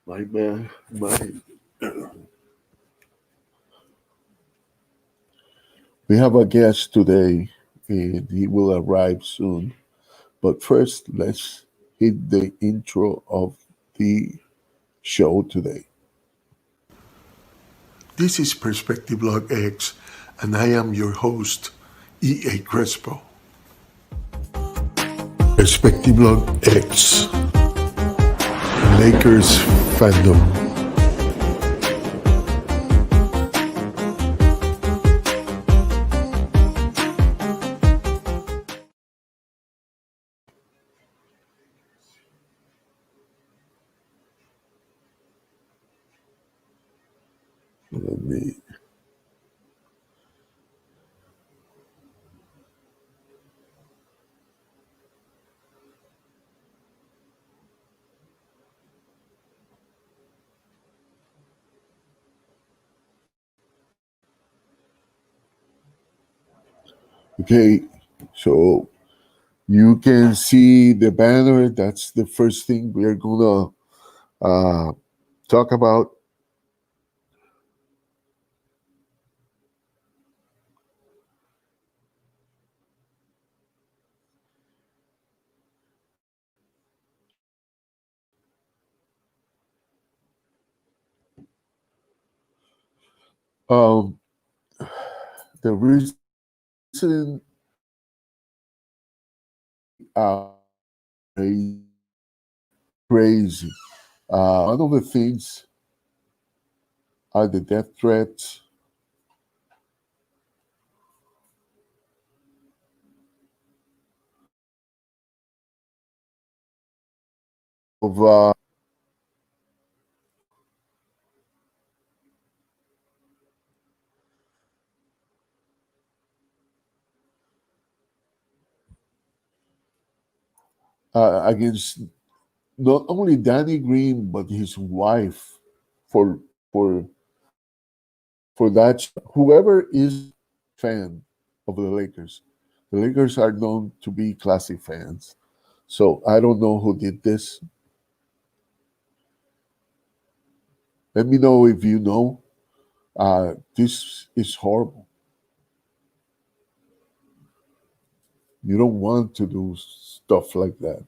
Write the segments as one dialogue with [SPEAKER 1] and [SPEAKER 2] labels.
[SPEAKER 1] My man, we have a guest today, and he will arrive soon. But first, let's hit the intro of the show today. This is Perspective Log X, and I am your host, E.A. Crespo. Perspective Log X, Lakers-fandom. Let me. Okay, so you can see the banner. That's the first thing we are gonna talk about. Um, the reason crazy. crazy. One of the things are the death threats of against not only Danny Green but his wife for for for that. Whoever is fan of the Lakers are known to be classic fans. So I don't know who did this. Let me know if you know. This is horrible. You don't want to do stuff like that.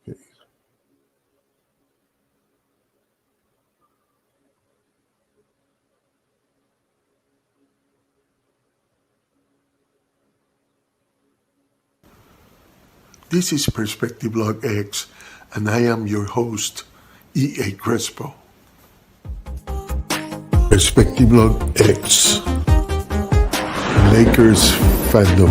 [SPEAKER 1] Okay. This is Perspective Log X, and I am your host, E.A. Crespo. Perspective Log X, Lakers-fandom.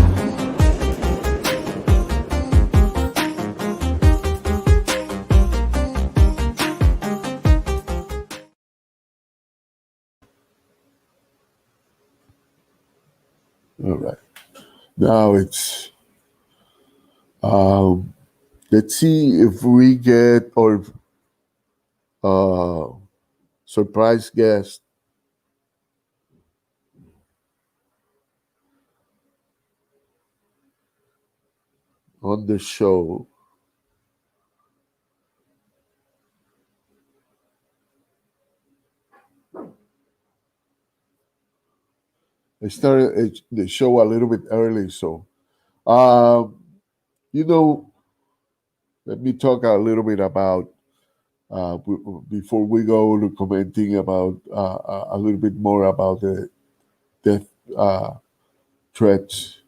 [SPEAKER 1] All right. Now it's let's see if we get our surprise guest on the show. I started the show a little bit early, so you know, let me talk a little bit about before we go to commenting about a little bit more about the death threats.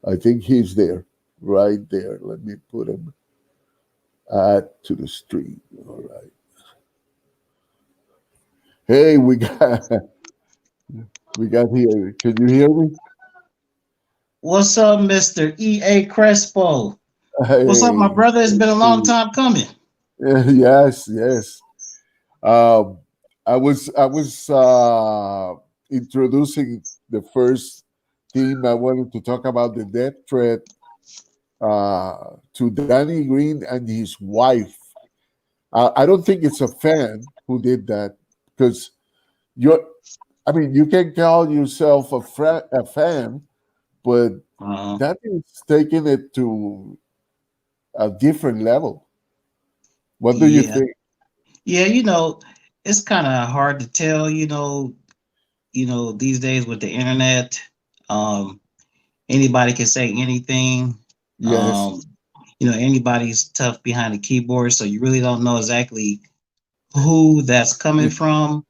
[SPEAKER 1] I think he's there, right there. Let me put him add to the stream. All right. Hey, we got here. Can you hear me?
[SPEAKER 2] What's up, Mr. E.A. Crespo? What's up, my
[SPEAKER 1] Hey,
[SPEAKER 2] brother? It's been a long time coming.
[SPEAKER 1] yes, yes. Um, I was introducing the first team, I wanted to talk about the death threat to Danny Green and his wife. I don't think it's a fan who did that because you're. I mean, you can call yourself a fan, but
[SPEAKER 2] Uh,
[SPEAKER 1] that is taking it to a different level. What do you
[SPEAKER 2] yeah,
[SPEAKER 1] think?
[SPEAKER 2] yeah. It's kind of hard to tell. These days with the internet, um, anybody can say anything.
[SPEAKER 1] Yes.
[SPEAKER 2] Um, anybody's tough behind the keyboard, so you really don't know exactly who that's coming from.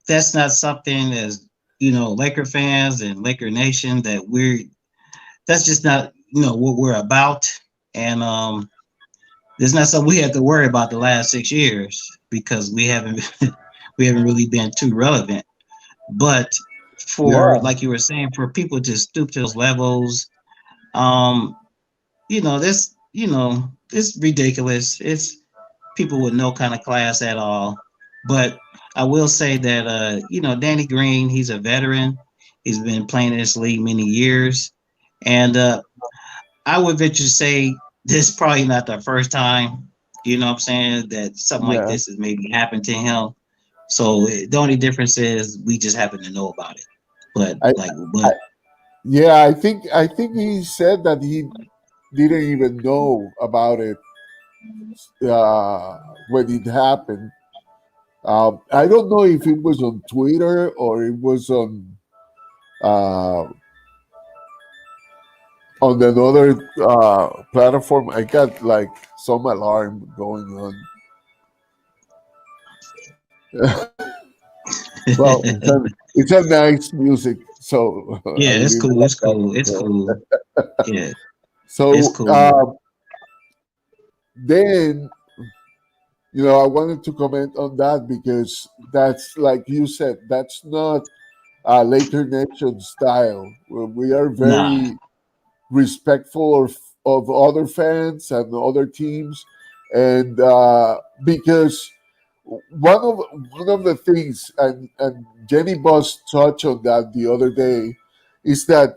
[SPEAKER 2] That's not something as Laker fans and Laker Nation that that's just not what we're about, and it's not something we have to worry about the last 6 years because we haven't we haven't really been too relevant. But for
[SPEAKER 1] Yeah.
[SPEAKER 2] like you were saying, for people to stoop to those levels, um, this it's ridiculous. It's people with no kind of class at all. But I will say that Danny Green, he's a veteran. He's been playing in this league many years, and I would venture to say this is probably not the first time. You know what I'm saying, that something like
[SPEAKER 1] Yeah.
[SPEAKER 2] this has maybe happened to him. So the only difference is we just happen to know about it. But
[SPEAKER 1] I,
[SPEAKER 2] like,
[SPEAKER 1] I
[SPEAKER 2] but
[SPEAKER 1] yeah, I think he said that he didn't even know about it when it happened. I don't know if it was on Twitter or it was uh, on another platform. I got like some alarm going on. Well, it's a nice music, so I
[SPEAKER 2] yeah, it's
[SPEAKER 1] leave
[SPEAKER 2] cool.
[SPEAKER 1] it
[SPEAKER 2] It's
[SPEAKER 1] like
[SPEAKER 2] cool. It's
[SPEAKER 1] that.
[SPEAKER 2] cool. Yeah, it's
[SPEAKER 1] So
[SPEAKER 2] cool.
[SPEAKER 1] then, I wanted to comment on that because that's like you said, that's not Laker Nation style. We are
[SPEAKER 2] Nah.
[SPEAKER 1] very respectful of other fans and other teams, and because one of the things, and Jenny Buss touched on that the other day, is that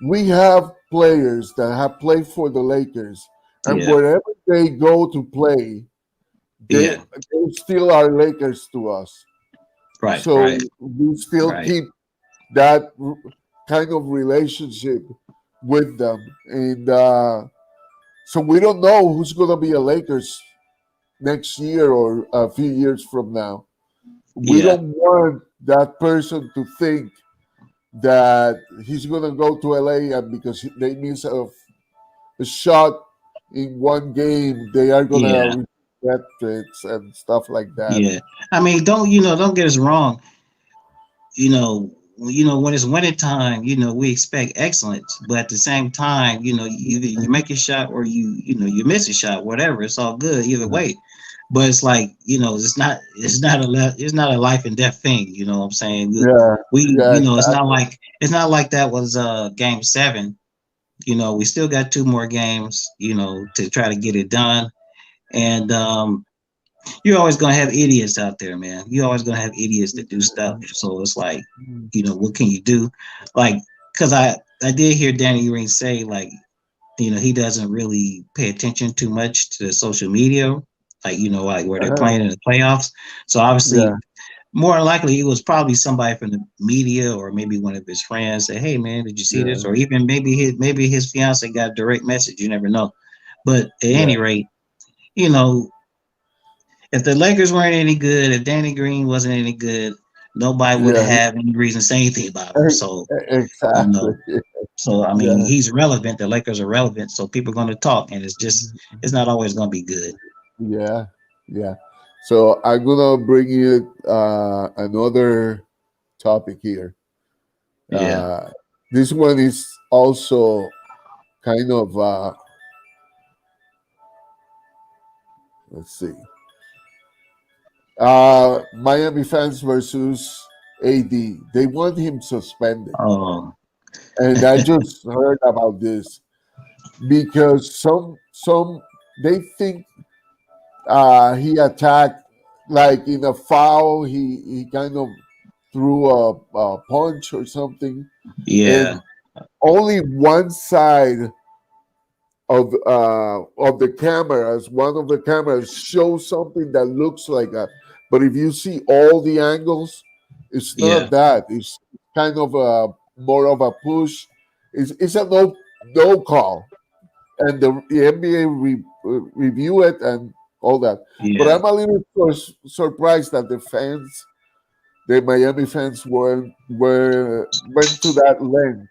[SPEAKER 1] we have players that have played for the Lakers, and
[SPEAKER 2] Yeah.
[SPEAKER 1] wherever they go to play, they
[SPEAKER 2] Yeah.
[SPEAKER 1] they still are Lakers to us.
[SPEAKER 2] Right.
[SPEAKER 1] So
[SPEAKER 2] Right.
[SPEAKER 1] we still
[SPEAKER 2] Right.
[SPEAKER 1] keep that kind of relationship with them, and so we don't know who's going to be a Lakers next year or a few years from now. We
[SPEAKER 2] Yeah.
[SPEAKER 1] don't want that person to think that he's going to go to LA and because they miss a shot in one game, they are going
[SPEAKER 2] Yeah.
[SPEAKER 1] to get threats and stuff like that.
[SPEAKER 2] Yeah. I mean, don't get us wrong. When it's winter time, we expect excellence, but at the same time, either you make a shot or you miss a shot, whatever. It's all good either way. But it's like, it's not a life and death thing. You know what I'm saying?
[SPEAKER 1] Yeah, yeah, exactly.
[SPEAKER 2] It's not like that was game 7. We still got 2 more games, to try to get it done. And you're always gonna have idiots out there, man. You're always gonna have idiots that do stuff. So it's like, what can you do? Like, because I did hear Danny Green say like, he doesn't really pay attention too much to the social media, like like where they're
[SPEAKER 1] Uh-huh.
[SPEAKER 2] playing in the playoffs. So obviously,
[SPEAKER 1] Yeah,
[SPEAKER 2] more than likely, it was probably somebody from the media or maybe one of his friends say, "Hey, man, did you see this?"
[SPEAKER 1] yeah,
[SPEAKER 2] Or even maybe his fiance got a direct message. You never know. But at
[SPEAKER 1] yeah,
[SPEAKER 2] any rate, you know, if the Lakers weren't any good, if Danny Green wasn't any good, nobody would
[SPEAKER 1] yeah.
[SPEAKER 2] have any reason to say anything about him. So, you
[SPEAKER 1] Exactly.
[SPEAKER 2] know, so I mean,
[SPEAKER 1] Yeah,
[SPEAKER 2] he's relevant. The Lakers are relevant, so people are going to talk, and it's not always going to be good.
[SPEAKER 1] yeah, yeah. So I'm gonna bring you another topic here.
[SPEAKER 2] Yeah.
[SPEAKER 1] This one is also kind of let's see, Miami fans versus AD. They want him suspended,
[SPEAKER 2] Oh,
[SPEAKER 1] and I just heard about this because some they think he attacked like in a foul. He kind of threw a punch or something,
[SPEAKER 2] Yeah,
[SPEAKER 1] and only one side of the cameras, one of the cameras shows something that looks like that. But if you see all the angles, it's
[SPEAKER 2] yeah,
[SPEAKER 1] not that. It's kind of a more of a push. It's a no call, and the NBA review it and all that. But
[SPEAKER 2] yeah,
[SPEAKER 1] I'm a little surprised that the Miami fans went to that length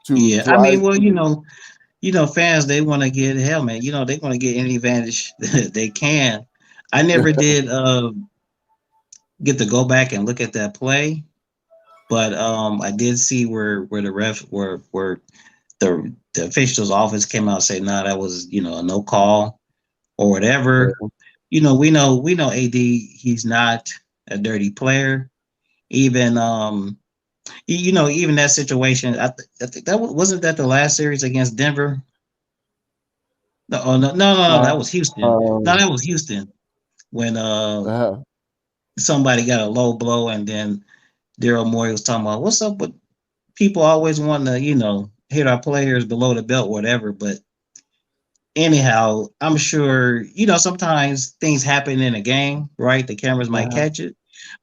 [SPEAKER 1] to
[SPEAKER 2] yeah. I
[SPEAKER 1] try
[SPEAKER 2] mean, well,
[SPEAKER 1] to.
[SPEAKER 2] fans they want to get hell, man. They want to get any advantage they can. I never did get to go back and look at that play, but I did see where the ref where the officials office came out and say, nah, that was a no call or whatever. We know AD, he's not a dirty player. Even even that situation. I think that wasn't that the last series against Denver. No, oh, no, no, no, no,
[SPEAKER 1] Uh,
[SPEAKER 2] that was Houston. No,
[SPEAKER 1] um,
[SPEAKER 2] that was Houston when
[SPEAKER 1] uh,
[SPEAKER 2] somebody got a low blow, and then Daryl Morey was talking about what's up with people always wanting to hit our players below the belt, whatever. But anyhow, I'm sure sometimes things happen in a game, right? The cameras might
[SPEAKER 1] uh,
[SPEAKER 2] catch it,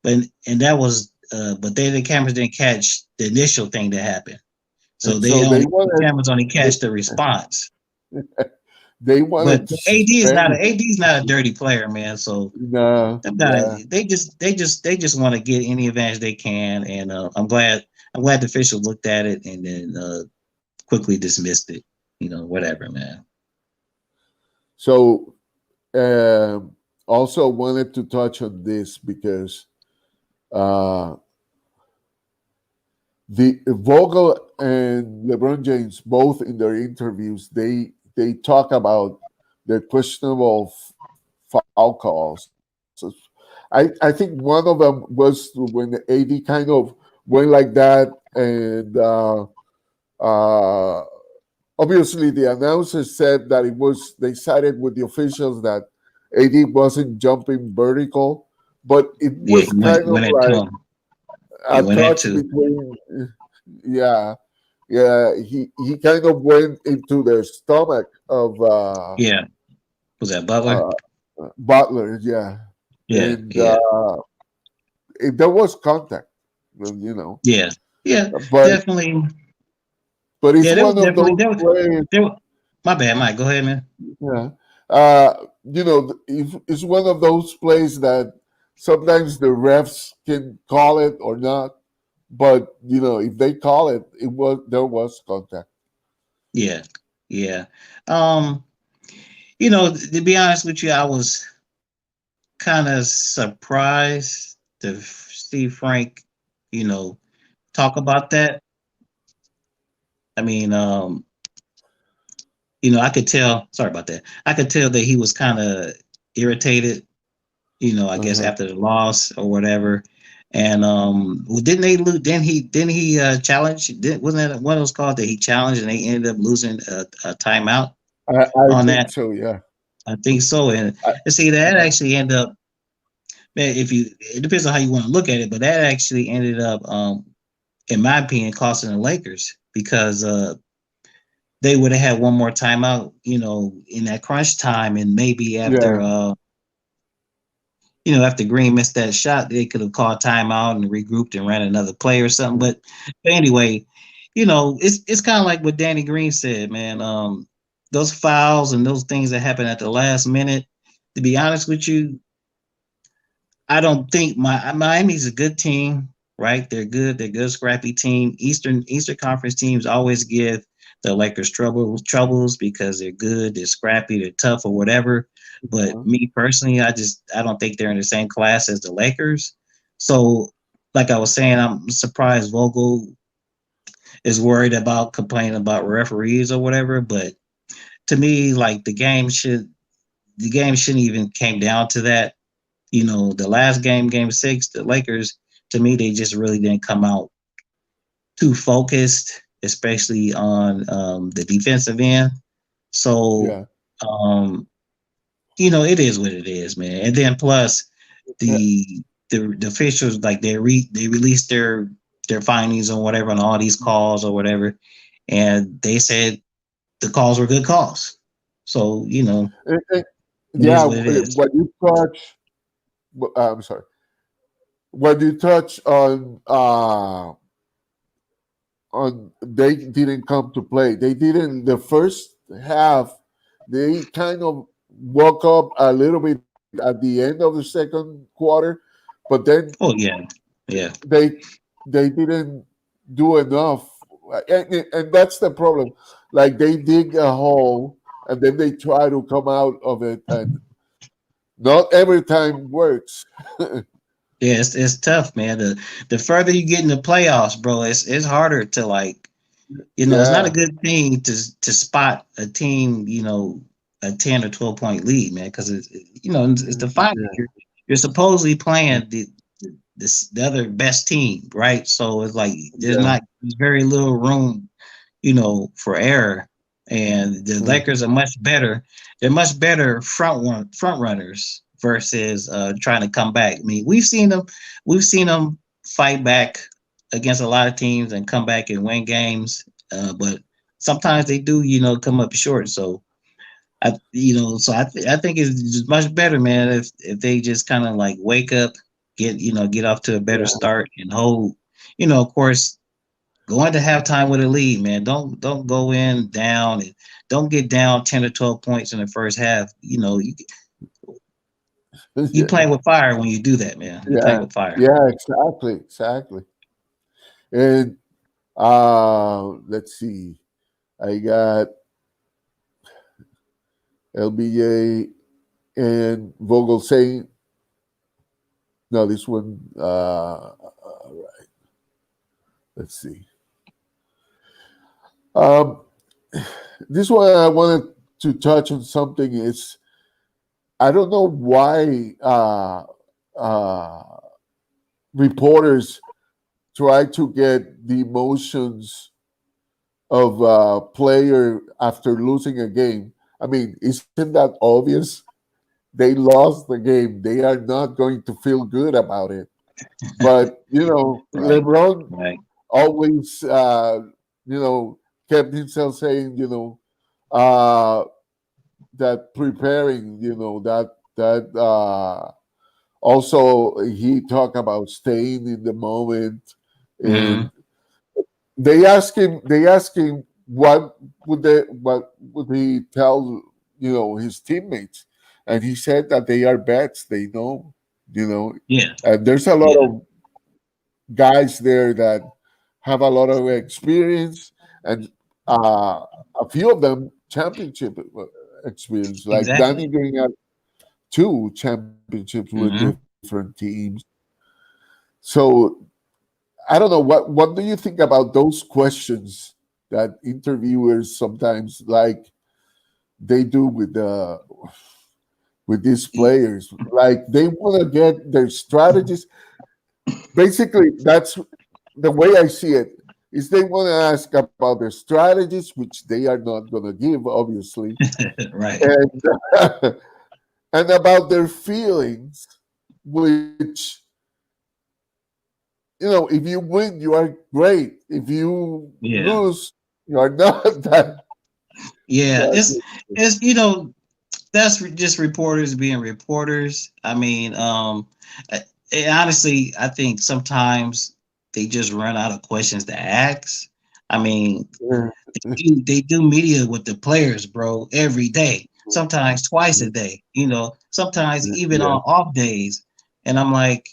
[SPEAKER 2] and that was but the cameras didn't catch the initial thing that happened. So
[SPEAKER 1] so
[SPEAKER 2] the cameras only catch the response.
[SPEAKER 1] they
[SPEAKER 2] But
[SPEAKER 1] wanted to
[SPEAKER 2] AD is not a dirty player, man. So
[SPEAKER 1] no,
[SPEAKER 2] them guys,
[SPEAKER 1] yeah.
[SPEAKER 2] they just want to get any advantage they can, and I'm glad the officials looked at it and then quickly dismissed it. Whatever, man.
[SPEAKER 1] So also wanted to touch on this because uh, the Vogel and LeBron James both in their interviews they talk about the questionable foul calls. So I think one of them was when AD kind of went like that, and uh, obviously the announcer said that it was they sided with the officials that AD wasn't jumping vertical, but it
[SPEAKER 2] Yeah,
[SPEAKER 1] was
[SPEAKER 2] he went
[SPEAKER 1] kind of
[SPEAKER 2] went into
[SPEAKER 1] like
[SPEAKER 2] him. He
[SPEAKER 1] a
[SPEAKER 2] went
[SPEAKER 1] touch
[SPEAKER 2] into
[SPEAKER 1] between. Yeah, yeah. He kind of went into the stomach of
[SPEAKER 2] yeah. Was that Butler?
[SPEAKER 1] uh, Butler. Yeah,
[SPEAKER 2] Yeah,
[SPEAKER 1] and
[SPEAKER 2] yeah,
[SPEAKER 1] there was contact, you know.
[SPEAKER 2] yeah, yeah.
[SPEAKER 1] But
[SPEAKER 2] Definitely.
[SPEAKER 1] it's
[SPEAKER 2] Yeah, there was
[SPEAKER 1] one of
[SPEAKER 2] definitely
[SPEAKER 1] those
[SPEAKER 2] there was
[SPEAKER 1] plays.
[SPEAKER 2] there. My bad, Mike. Go ahead, man.
[SPEAKER 1] Yeah. It's one of those plays that sometimes the refs can call it or not, but if they call it, there was contact.
[SPEAKER 2] Yeah, yeah. Um, to be honest with you, I was kind of surprised to see Frank, you know, talk about that. I mean, I could tell. Sorry about that. I could tell that he was kind of irritated. I guess
[SPEAKER 1] Uh-huh.
[SPEAKER 2] after the loss or whatever. And well, didn't they lose? Didn't he challenge? Wasn't that one of those calls that he challenged and they ended up losing a timeout
[SPEAKER 1] I
[SPEAKER 2] on
[SPEAKER 1] think
[SPEAKER 2] that?
[SPEAKER 1] so. Yeah.
[SPEAKER 2] I think so. And
[SPEAKER 1] I,
[SPEAKER 2] see, that actually ended up. Man, it depends on how you want to look at it, but that actually ended up, in my opinion, costing the Lakers because they would have had one more timeout, in that crunch time, and maybe
[SPEAKER 1] yeah.
[SPEAKER 2] after Green missed that shot, they could have called timeout and regrouped and ran another play or something. But anyway, it's kind of like what Danny Green said, man. Those fouls and those things that happen at the last minute. To be honest with you, I don't think Miami's a good team, right? They're good. They're a good, scrappy team. Eastern Conference teams always give the Lakers troubles because they're good, they're scrappy, they're tough or whatever. But
[SPEAKER 1] Uh-huh.
[SPEAKER 2] me personally, I don't think they're in the same class as the Lakers. So, like I was saying, I'm surprised Vogel is worried about complaining about referees or whatever. But to me, like the game shouldn't even came down to that. The last game, game six, the Lakers, to me, they just really didn't come out too focused, especially on the defensive end. So,
[SPEAKER 1] Yeah.
[SPEAKER 2] it is what it is, man. And then plus
[SPEAKER 1] Yeah.
[SPEAKER 2] the the officials, like they released their findings or whatever on all these calls or whatever, and they said the calls were good calls. So
[SPEAKER 1] And- and-
[SPEAKER 2] it
[SPEAKER 1] yeah,
[SPEAKER 2] is what it is.
[SPEAKER 1] when you touch, I'm sorry, when you touch on they didn't come to play. They didn't the first half. They kind of woke up a little bit at the end of the second quarter, but then
[SPEAKER 2] Oh yeah, yeah,
[SPEAKER 1] they they didn't do enough, and that's the problem. Like they dig a hole and then they try to come out of it, and not every time works.
[SPEAKER 2] yeah. It's tough, man. The further you get in the playoffs, bro, it's harder to like. It's not a
[SPEAKER 1] Yeah,
[SPEAKER 2] good thing to spot a team, a 10 or 12 point lead, man, because it's the final.
[SPEAKER 1] yeah,
[SPEAKER 2] You're supposedly playing the other best team, right? So it's like
[SPEAKER 1] yeah.
[SPEAKER 2] there's very little room, for error. And the
[SPEAKER 1] Uh,
[SPEAKER 2] Lakers are much better. They're much better front runners versus trying to come back. I mean, we've seen them fight back against a lot of teams and come back and win games. But sometimes they do, come up short. So I think it's just much better, man, if they just kind of like wake up, get off to a better
[SPEAKER 1] yeah,
[SPEAKER 2] start and hold, of course, go into halftime with a lead, man. Don't go in down and don't get down 10 or 12 points in the first half. You
[SPEAKER 1] yeah,
[SPEAKER 2] playing with fire when you do that, man. You playing
[SPEAKER 1] yeah,
[SPEAKER 2] with fire.
[SPEAKER 1] yeah. Exactly, exactly. And let's see. I got LBJ and Vogel saying, no, this one. Let's see. Um, this one I wanted to touch on something is I don't know why reporters try to get the emotions of a player after losing a game. I mean, isn't that obvious? They lost the game. They are not going to feel good about it. But
[SPEAKER 2] Right,
[SPEAKER 1] LeBron
[SPEAKER 2] right.
[SPEAKER 1] always, you know, kept himself saying, uh, that preparing, that also he talked about staying in the moment,
[SPEAKER 2] Mm-hmm.
[SPEAKER 1] and they ask him what would he tell his teammates, and he said that they are vets, they know, you know,
[SPEAKER 2] Yeah,
[SPEAKER 1] and there's a lot
[SPEAKER 2] yeah,
[SPEAKER 1] of guys there that have a lot of experience, and a few of them championship experience. Like Danny
[SPEAKER 2] exactly.
[SPEAKER 1] Green had two championships with
[SPEAKER 2] Mm-hmm.
[SPEAKER 1] different teams. So I don't know what do you think about those questions that interviewers sometimes like they do with these players? Like they want to get their strategies. Basically, that's the way I see it. Is they want to ask about their strategies, which they are not going to give, obviously,
[SPEAKER 2] Right.
[SPEAKER 1] and and about their feelings, which if you win, you are great. If you
[SPEAKER 2] Yeah.
[SPEAKER 1] lose, you are not that.
[SPEAKER 2] Yeah.
[SPEAKER 1] that
[SPEAKER 2] It's that's just reporters being reporters. I mean, honestly, I think sometimes they just run out of questions to ask. I mean,
[SPEAKER 1] yeah,
[SPEAKER 2] they do media with the players, bro, every day. Sometimes twice a day. Sometimes even
[SPEAKER 1] yeah,
[SPEAKER 2] on off days. And I'm like,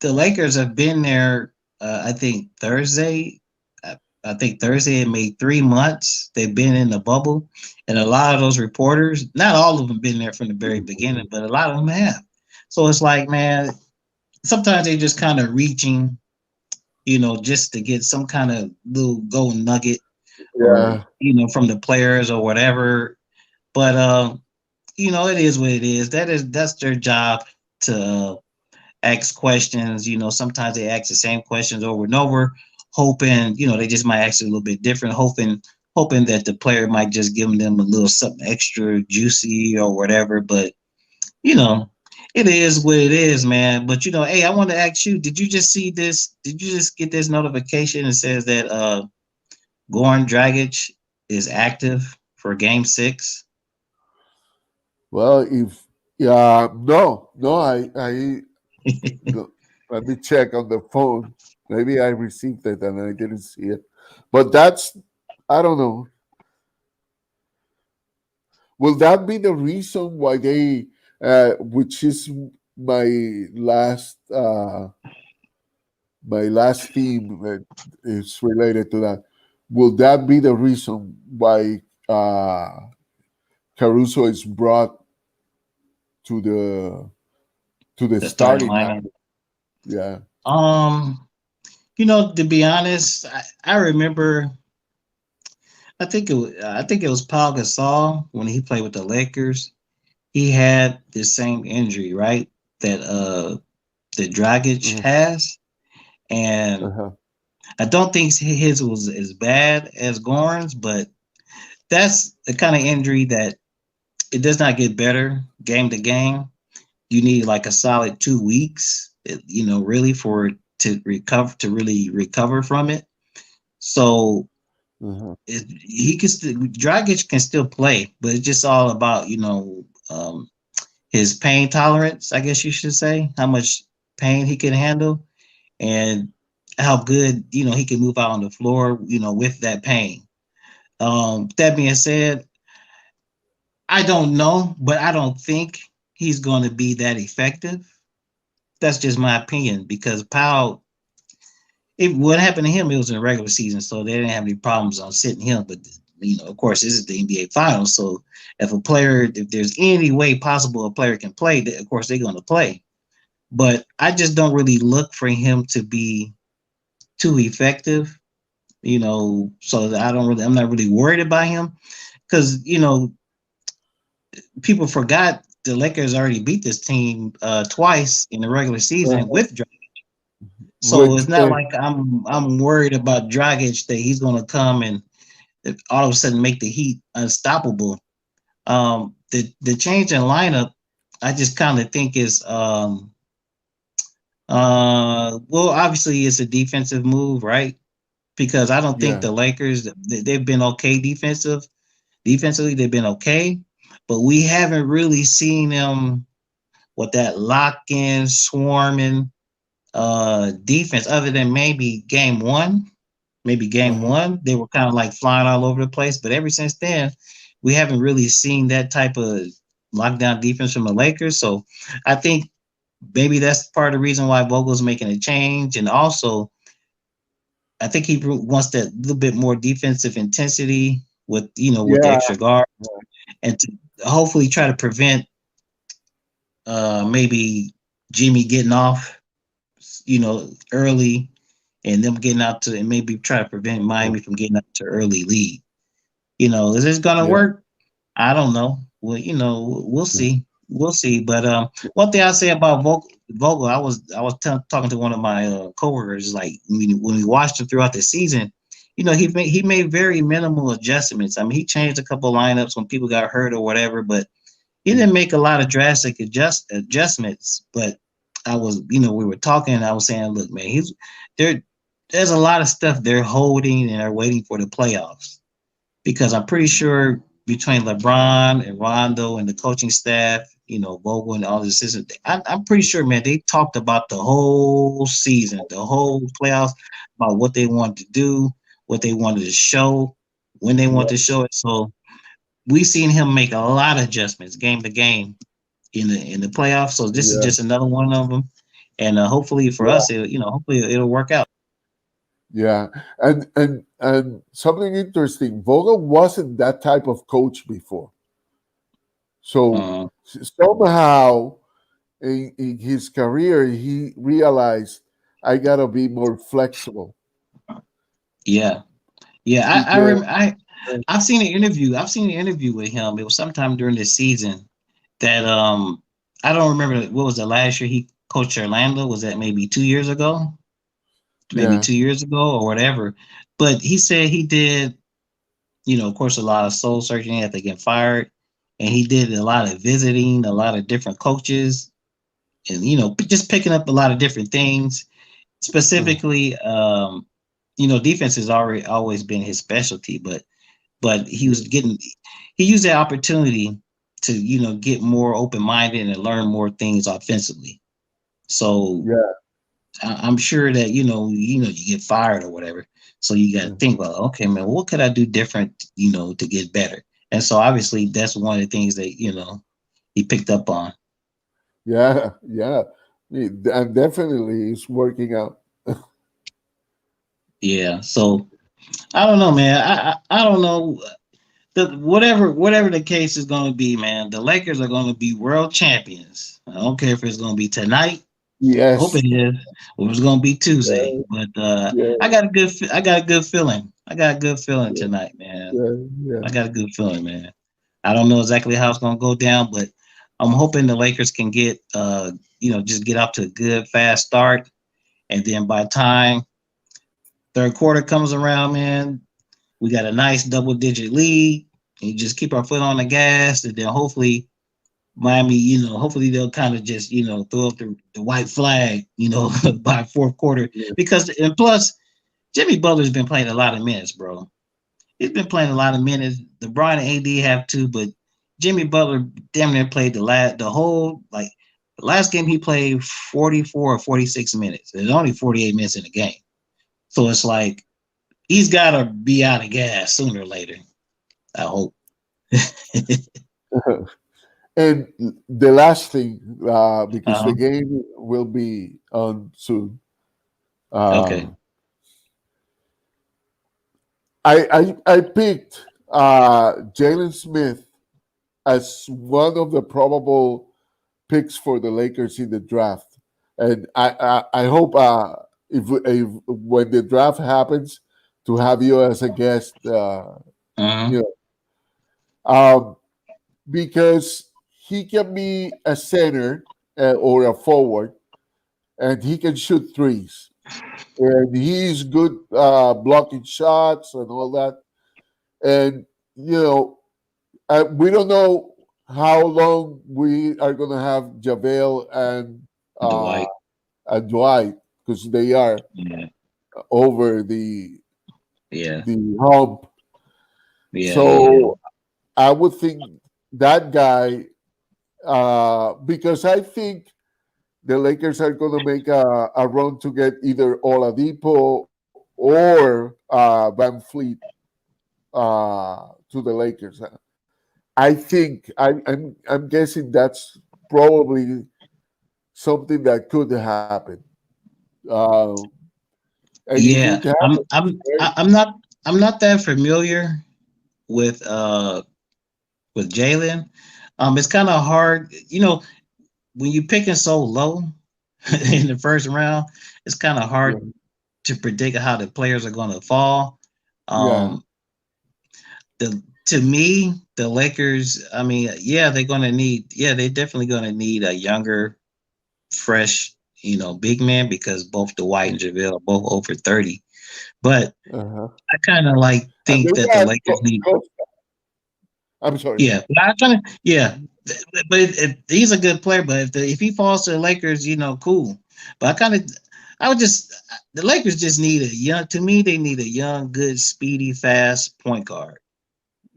[SPEAKER 2] the Lakers have been there. I think Thursday. I think Thursday it made 3 months. They've been in the bubble, and a lot of those reporters, not all of them, been there from the very beginning, but a lot of them have. So it's like, man, sometimes they just kind of reaching, just to get some kind of little gold nugget, or
[SPEAKER 1] yeah,
[SPEAKER 2] from the players or whatever. But it is what it is. That's their job to ask questions. Sometimes they ask the same questions over and over, hoping, they just might ask it a little bit different, hoping that the player might just give them a little something extra juicy or whatever. But you know, It is what it is, man. But hey, I want to ask you: did you just see this? Did you just get this notification that says that Goran Dragic is active for Game 6?
[SPEAKER 1] Well, if yeah, no, I no, let me check on the phone. Maybe I received it and I didn't see it. But that's I don't know. Will that be the reason why they, which is my last, uh, my last theme that is related to that? Will that be the reason why Caruso is brought to the
[SPEAKER 2] The starting
[SPEAKER 1] starting
[SPEAKER 2] lineup.
[SPEAKER 1] lineup? Yeah.
[SPEAKER 2] Um, to be honest, I remember. I think it was Paul Gasol when he played with the Lakers. He had the same injury, right? That Dragic
[SPEAKER 1] Uh-huh.
[SPEAKER 2] has, and
[SPEAKER 1] Uh-huh.
[SPEAKER 2] I don't think his was as bad as Goran's, but that's the kind of injury that it does not get better game to game. You need like a solid 2 weeks, really for it to really recover from it. So
[SPEAKER 1] Uh-huh.
[SPEAKER 2] he can still Dragic can still play, but it's just all about his pain tolerance, I guess you should say, how much pain he can handle, and how good he can move out on the floor, with that pain. That being said, I don't know, but I don't think he's going to be that effective. That's just my opinion because Powell, what happened to him, it was in the regular season, so they didn't have any problems on sitting him. But of course, this is the NBA Finals, so if there's any way possible a player can play, of course they're going to play. But I just don't really look for him to be too effective, so that I'm not really worried about him because people forgot the Lakers already beat this team twice in the regular season
[SPEAKER 1] Uh-huh.
[SPEAKER 2] with Dragic. So
[SPEAKER 1] With
[SPEAKER 2] it's not like I'm worried about Dragic that he's going to come and all of a sudden make the Heat unstoppable. The change in lineup, I just kind of think is well, obviously it's a defensive move, right? Because I don't think
[SPEAKER 1] yeah,
[SPEAKER 2] the Lakers they've been okay defensively they've been okay, but we haven't really seen them with that lock in swarming defense other than maybe game
[SPEAKER 1] uh-huh.
[SPEAKER 2] one they were kind of like flying all over the place, but ever since then we haven't really seen that type of lockdown defense from the Lakers. So I think maybe that's part of the reason why Vogel's making a change, and also I think he wants that little bit more defensive intensity with the
[SPEAKER 1] Yeah.
[SPEAKER 2] extra guard, and to hopefully try to prevent maybe Jimmy getting off early, and them getting out to, and maybe try to prevent
[SPEAKER 1] Uh-huh.
[SPEAKER 2] Miami from getting out to early lead. Is this gonna
[SPEAKER 1] Yeah.
[SPEAKER 2] work? I don't know. Well, we'll see. We'll see. But one thing I say about Vogel, I was talking to one of my coworkers. Like when we watched him throughout the season, he made very minimal adjustments. I mean, he changed a couple lineups when people got hurt or whatever, but he didn't make a lot of drastic adjustments. But we were talking, and I was saying, look, man, there. There's a lot of stuff they're holding and are waiting for the playoffs, because I'm pretty sure between LeBron and Rondo and the coaching staff, Vogel and all the assistants, I'm pretty sure, man, they talked about the whole season, the whole playoffs, about what they wanted to do, what they wanted to show, when they wanted to show it. So we seen him make a lot of adjustments game to game in the playoffs. So this is
[SPEAKER 1] Yeah.
[SPEAKER 2] just another one of them, and hopefully for
[SPEAKER 1] Yeah.
[SPEAKER 2] us, hopefully it'll work out.
[SPEAKER 1] Yeah, and something interesting. Vogel wasn't that type of coach before, so
[SPEAKER 2] Uh,
[SPEAKER 1] somehow in his career he realized I gotta be more flexible
[SPEAKER 2] yeah, yeah.
[SPEAKER 1] because
[SPEAKER 2] I've seen an interview. I've seen an interview with him. It was sometime during this season that I don't remember what was the last year he coached Orlando. Was that maybe 2 years ago? Maybe
[SPEAKER 1] yeah
[SPEAKER 2] 2 years ago or whatever. But he said he did, of course, a lot of soul searching after getting fired, and he did a lot of visiting, a lot of different coaches, and just picking up a lot of different things. Specifically, defense has already always been his specialty, but he used that opportunity to get more open minded and learn more things offensively. So
[SPEAKER 1] yeah,
[SPEAKER 2] I'm sure that you get fired or whatever. So you got to
[SPEAKER 1] yeah,
[SPEAKER 2] think, well, okay, man, what could I do different, to get better? And so obviously that's one of the things that he picked up on.
[SPEAKER 1] yeah, yeah. And definitely it's working out.
[SPEAKER 2] Yeah. So I don't know, man. I don't know. Whatever the case is going to be, man, the Lakers are going to be world champions. I don't care if it's going to be tonight. I hope
[SPEAKER 1] Yes.
[SPEAKER 2] it is. Or it's going to be Tuesday.
[SPEAKER 1] Yeah,
[SPEAKER 2] But
[SPEAKER 1] yeah,
[SPEAKER 2] I got a good feeling. I got a good feeling
[SPEAKER 1] yeah,
[SPEAKER 2] tonight, man.
[SPEAKER 1] yeah, yeah.
[SPEAKER 2] I got a good feeling, man. I don't know exactly how it's going to go down, but I'm hoping the Lakers can get just get off to a good fast start, and then by the time third quarter comes around, man, we got a nice double digit lead, and you just keep our foot on the gas, and then hopefully Miami, hopefully they'll kind of just, throw up the white flag, by fourth quarter.
[SPEAKER 1] Yeah.
[SPEAKER 2] Because, and plus, Jimmy Butler's been playing a lot of minutes, bro. He's been playing a lot of minutes. LeBron and AD have too, but Jimmy Butler damn near played the last game he played 44 or 46 minutes. There's only 48 minutes in the game. So it's like he's got to be out of gas sooner or later. I hope.
[SPEAKER 1] And the last thing, because
[SPEAKER 2] uh-huh.
[SPEAKER 1] the game will be on soon. Uh,
[SPEAKER 2] Okay.
[SPEAKER 1] I picked Jalen Smith as one of the probable picks for the Lakers in the draft, and I hope if when the draft happens to have you as a guest,
[SPEAKER 2] Uh-huh.
[SPEAKER 1] you know, because he can be a center or a forward, and he can shoot threes, and he's good blocking shots and all that, and you know we don't know how long we are going to have JaVale uh,
[SPEAKER 2] Dwight.
[SPEAKER 1] and Dwight because they are
[SPEAKER 2] Yeah.
[SPEAKER 1] over
[SPEAKER 2] Yeah.
[SPEAKER 1] the hump.
[SPEAKER 2] Yeah. Yeah.
[SPEAKER 1] So I would think that guy because I think the Lakers are going to make a run to get either Oladipo or Van Fleet to the Lakers. I think I'm guessing that's probably something that could happen. Uh, and if
[SPEAKER 2] Yeah.
[SPEAKER 1] it happens,
[SPEAKER 2] I'm not that familiar with with Jalen. It's kind of hard, when you're picking so low in the first round. It's kind of
[SPEAKER 1] yeah,
[SPEAKER 2] hard to predict how the players are going to fall.
[SPEAKER 1] yeah,
[SPEAKER 2] Um, the To me, the Lakers. I mean, yeah, they're definitely going to need a younger, fresh, big man because both Dwight and JaVale are both over 30. But
[SPEAKER 1] uh-huh.
[SPEAKER 2] I kind of like
[SPEAKER 1] And
[SPEAKER 2] think
[SPEAKER 1] they
[SPEAKER 2] that the
[SPEAKER 1] got
[SPEAKER 2] Lakers need.
[SPEAKER 1] I'm sorry.
[SPEAKER 2] Yeah, but I trying to. Yeah, but he's a good player. But if he falls to the Lakers, cool. But I would just the Lakers just need a young. To me, they need a young, good, speedy, fast point guard.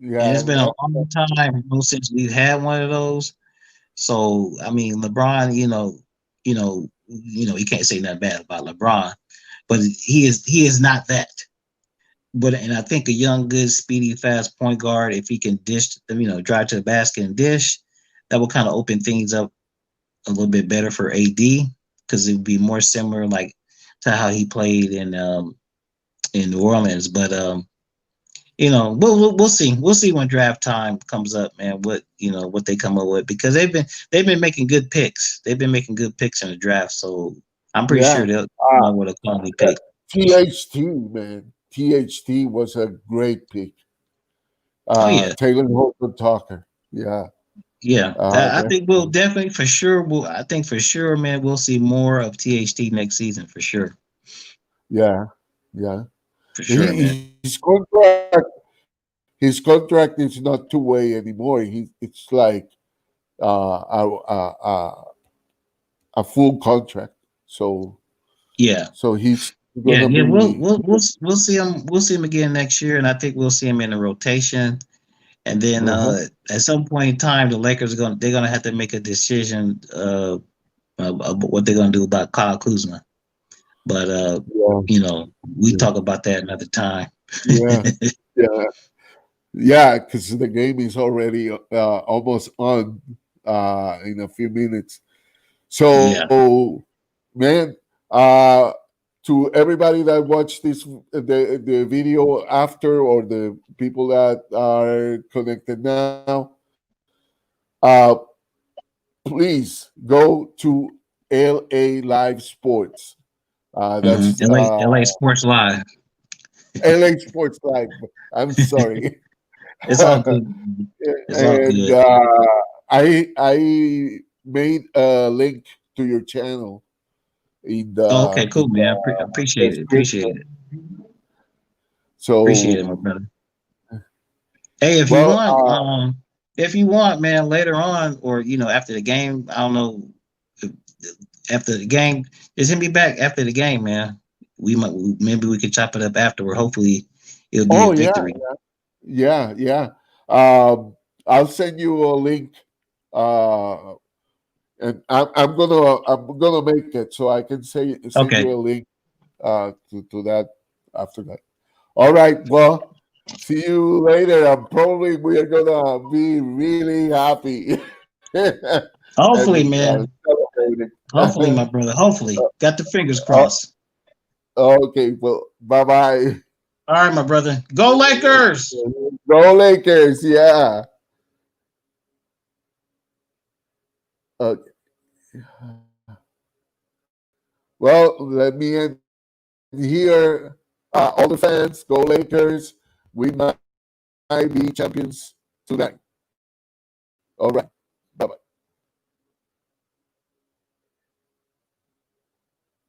[SPEAKER 2] And it's
[SPEAKER 1] Yeah,
[SPEAKER 2] been a long time since we've had one of those. So I mean, LeBron, you can't say nothing bad about LeBron, but he is not that. But and I think a young, good, speedy, fast point guard, if he can dish, drive to the basket and dish, that will kind of open things up a little bit better for AD because it would be more similar, like to how he played in New Orleans. But we'll see. We'll see when draft time comes up, man. What they come up with because they've been making good picks. They've been making good picks in the draft, so I'm pretty sure
[SPEAKER 1] yeah.
[SPEAKER 2] they'll come
[SPEAKER 1] Uh,
[SPEAKER 2] up with a quality pick.
[SPEAKER 1] THT, man. THT was a great pick.
[SPEAKER 2] Oh yeah.
[SPEAKER 1] Taylor Holton Tucker. Yeah.
[SPEAKER 2] Yeah, I think we'll
[SPEAKER 1] Definitely.
[SPEAKER 2] definitely for sure. I think for sure, man, we'll see more of THT next season for sure.
[SPEAKER 1] Yeah. Yeah.
[SPEAKER 2] For sure, man.
[SPEAKER 1] His contract is not two-way anymore. It's like uh, uh, uh, uh, a full contract. So
[SPEAKER 2] Yeah.
[SPEAKER 1] he's
[SPEAKER 2] Yeah,
[SPEAKER 1] gonna
[SPEAKER 2] yeah,
[SPEAKER 1] be.
[SPEAKER 2] we'll see him. We'll see him again next year, and I think we'll see him in the rotation. And then
[SPEAKER 1] Uh-huh.
[SPEAKER 2] at some point in time, the Lakers they're gonna have to make a decision of what they're gonna do about Kyle Kuzma. But
[SPEAKER 1] Yeah,
[SPEAKER 2] we
[SPEAKER 1] yeah,
[SPEAKER 2] talk about that another time.
[SPEAKER 1] yeah, yeah, yeah. Because the game is already almost on in a few minutes.
[SPEAKER 2] Yeah.
[SPEAKER 1] So, man, uh, to everybody that watched the video after, or the people that are connected now, uh, please go to LA Live Sports. That's
[SPEAKER 2] LA Sports Live.
[SPEAKER 1] LA Sports Live. I'm sorry.
[SPEAKER 2] It's all good. It's all
[SPEAKER 1] And
[SPEAKER 2] good.
[SPEAKER 1] I made a link to your channel
[SPEAKER 2] Oh, okay, cool,
[SPEAKER 1] in
[SPEAKER 2] man.
[SPEAKER 1] the
[SPEAKER 2] Appreciate it. Appreciate
[SPEAKER 1] description.
[SPEAKER 2] it. Appreciate it, my
[SPEAKER 1] So,
[SPEAKER 2] brother. Hey,
[SPEAKER 1] well,
[SPEAKER 2] if you want, man, later on, or after the game, I don't know, if- after the game, just hit me back after the game, man. Maybe we could chop it up afterward. Hopefully, it'll be a
[SPEAKER 1] oh yeah,
[SPEAKER 2] victory.
[SPEAKER 1] yeah, yeah. I'll send you a link, uh, and I'm gonna make it so I can send
[SPEAKER 2] Okay.
[SPEAKER 1] you a link to that after that. All right. Well, see you later. Probably we are gonna be really happy
[SPEAKER 2] Hopefully,
[SPEAKER 1] and
[SPEAKER 2] man.
[SPEAKER 1] celebrating.
[SPEAKER 2] Hopefully, my brother. Hopefully, got the fingers
[SPEAKER 1] Uh,
[SPEAKER 2] crossed.
[SPEAKER 1] okay. Well, bye bye.
[SPEAKER 2] All right, my brother. Go Lakers!
[SPEAKER 1] Go Lakers. Yeah. Okay. Well, let me end here. All the fans, go Lakers. We might be champions tonight. All right.